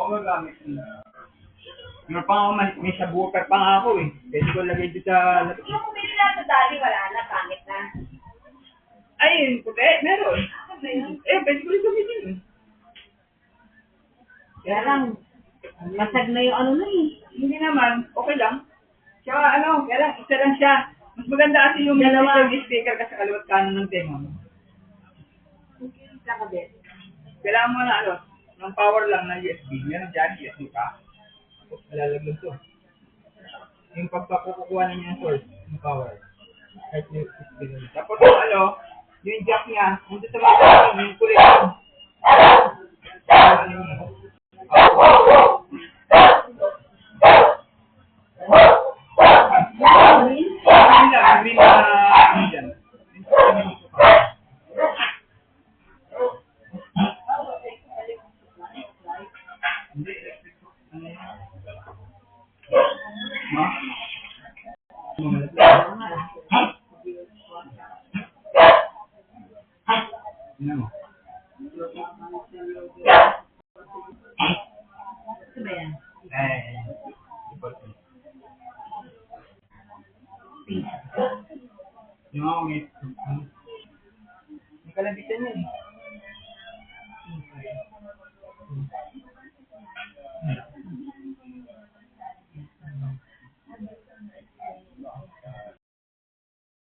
gumagamit niya. Meron pa ako, may subwoofer pa nga ako eh. Pwede ko lagay dito sa... Yung bumili na sa dali, wala na, pangit na. Ay, puti, meron. Pwede ko rin gamitin eh. Kaya lang, masag na yung ano na eh. Hindi naman, okay lang. Kaya kaya lang, isa lang siya. Mas maganda kasi yung Dalawa. speaker ka sa kaliwat kanan ng demo. Kailangan mo na ng power lang na USB. Meron dyan, USB pa. Tapos malalaglag to. Yung pagpakukuha na niya ng source, yung power. Kahit yung speaker. Tapos yung jack niya, hindi sa mga yung kulit. May kalabitan yan eh.